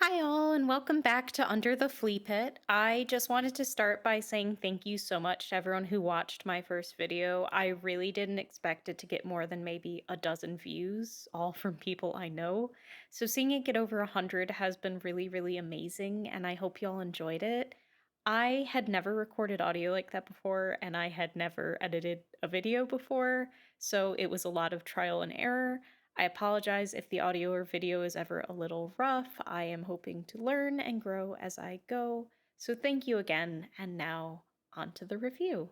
Hi, all, and welcome back to Under the Fleapit. I just wanted to start by saying thank you so much to everyone who watched my first video. I really didn't expect it to get more than maybe a dozen views, all from people I know. So seeing it get over 100 has been really, really amazing, and I hope y'all enjoyed it. I had never recorded audio like that before, and I had never edited a video before, so it was a lot of trial and error. I apologize if the audio or video is ever a little rough. I am hoping to learn and grow as I go. So thank you again, and now on to the review.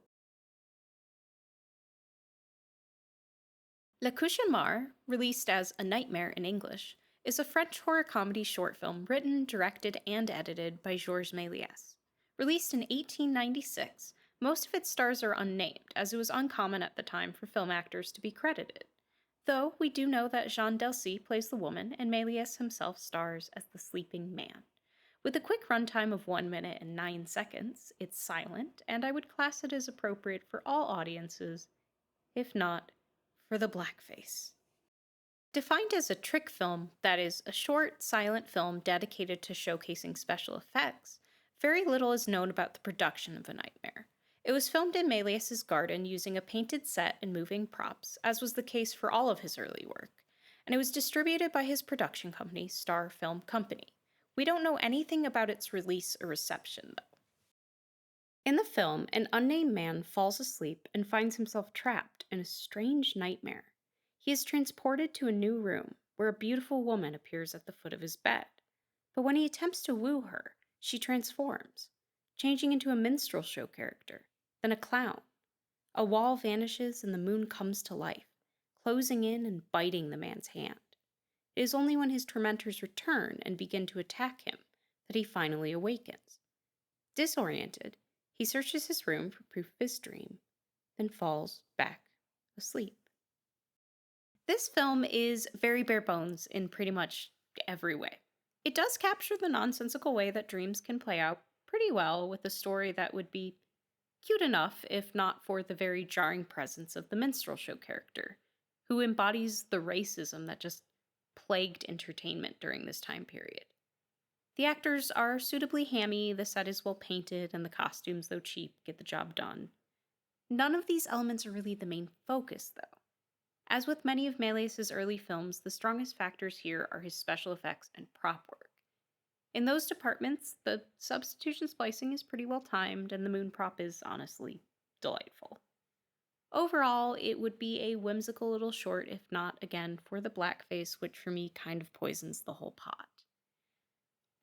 Le Cauchemar, released as A Nightmare in English, is a French horror comedy short film written, directed, and edited by Georges Méliès. Released in 1896, most of its stars are unnamed, as it was uncommon at the time for film actors to be credited. Though we do know that Jean Delcy plays the woman and Méliès himself stars as the sleeping man. With a quick runtime of 1 minute and 9 seconds, it's silent, and I would class it as appropriate for all audiences, if not for the blackface. Defined as a trick film, that is, a short, silent film dedicated to showcasing special effects, very little is known about the production of A Nightmare. It was filmed in Méliès's garden using a painted set and moving props, as was the case for all of his early work, and it was distributed by his production company, Star Film Company. We don't know anything about its release or reception, though. In the film, an unnamed man falls asleep and finds himself trapped in a strange nightmare. He is transported to a new room where a beautiful woman appears at the foot of his bed. But when he attempts to woo her, she transforms, changing into a minstrel show character, then a clown. A wall vanishes and the moon comes to life, closing in and biting the man's hand. It is only when his tormentors return and begin to attack him that he finally awakens. Disoriented, he searches his room for proof of his dream, then falls back asleep. This film is very bare bones in pretty much every way. It does capture the nonsensical way that dreams can play out pretty well with a story that would be cute enough if not for the very jarring presence of the minstrel show character, who embodies the racism that just plagued entertainment during this time period. The actors are suitably hammy, the set is well painted, and the costumes, though cheap, get the job done. None of these elements are really the main focus, though. As with many of Méliès' early films, the strongest factors here are his special effects and prop work. In those departments, the substitution splicing is pretty well timed, and the moon prop is honestly delightful. Overall, it would be a whimsical little short, if not, again, for the blackface, which for me kind of poisons the whole pot.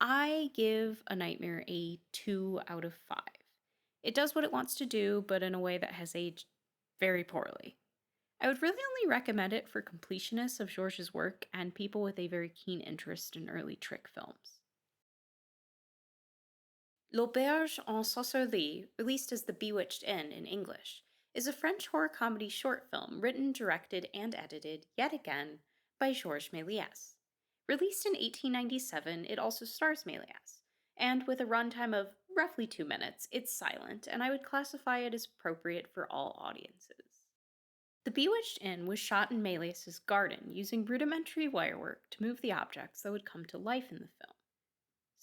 I give A Nightmare a 2 out of 5. It does what it wants to do, but in a way that has aged very poorly. I would really only recommend it for completionists of Georges' work and people with a very keen interest in early trick films. L'Auberge en Sorcellerie, released as The Bewitched Inn in English, is a French horror comedy short film written, directed, and edited, yet again, by Georges Méliès. Released in 1897, it also stars Méliès, and with a runtime of roughly 2 minutes, it's silent, and I would classify it as appropriate for all audiences. The Bewitched Inn was shot in Méliès's garden using rudimentary wirework to move the objects that would come to life in the film.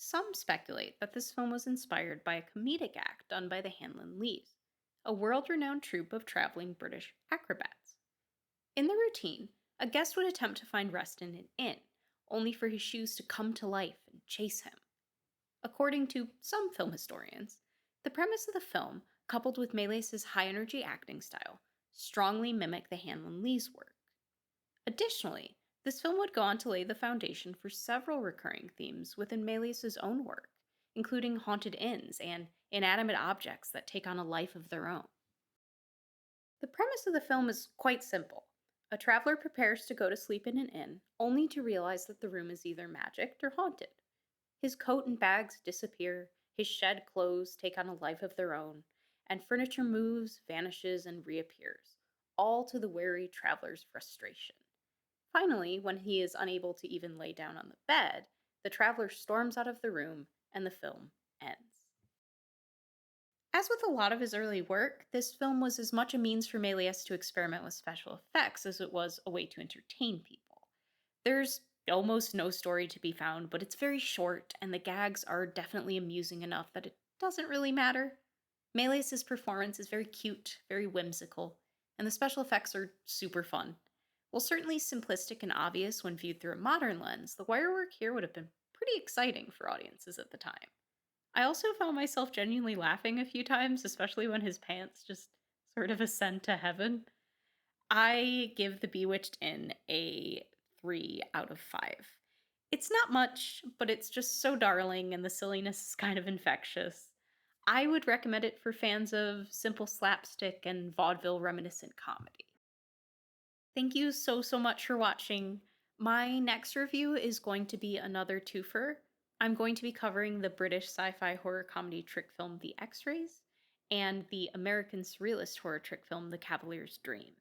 Some speculate that this film was inspired by a comedic act done by the Hanlon Lees, a world-renowned troupe of traveling British acrobats. In the routine, a guest would attempt to find rest in an inn, only for his shoes to come to life and chase him. According to some film historians, the premise of the film, coupled with Méliès' high-energy acting style, strongly mimic the Hanlon Lees' work. Additionally, this film would go on to lay the foundation for several recurring themes within Méliès' own work, including haunted inns and inanimate objects that take on a life of their own. The premise of the film is quite simple. A traveler prepares to go to sleep in an inn, only to realize that the room is either magicked or haunted. His coat and bags disappear, his shed clothes take on a life of their own, and furniture moves, vanishes, and reappears, all to the wary traveler's frustration. Finally, when he is unable to even lay down on the bed, the traveler storms out of the room and the film ends. As with a lot of his early work, this film was as much a means for Méliès to experiment with special effects as it was a way to entertain people. There's almost no story to be found, but it's very short, and the gags are definitely amusing enough that it doesn't really matter. Méliès' performance is very cute, very whimsical, and the special effects are super fun. While certainly simplistic and obvious when viewed through a modern lens, the wirework here would have been pretty exciting for audiences at the time. I also found myself genuinely laughing a few times, especially when his pants just sort of ascend to heaven. I give The Bewitched Inn a 3 out of 5. It's not much, but it's just so darling and the silliness is kind of infectious. I would recommend it for fans of simple slapstick and vaudeville reminiscent comedy. Thank you so much for watching. My next review is going to be another twofer. I'm going to be covering the British sci-fi horror comedy trick film The X-Rays and the American surrealist horror trick film The Cavalier's Dream.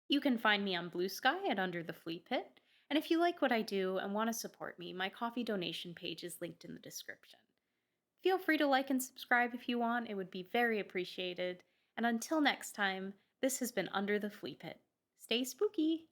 You can find me on Blue Sky at Under the Fleapit, and if you like what I do and want to support me, my coffee donation page is linked in the description. Feel free to like and subscribe if you want, it would be very appreciated. And until next time, this has been Under the Fleapit. Stay spooky!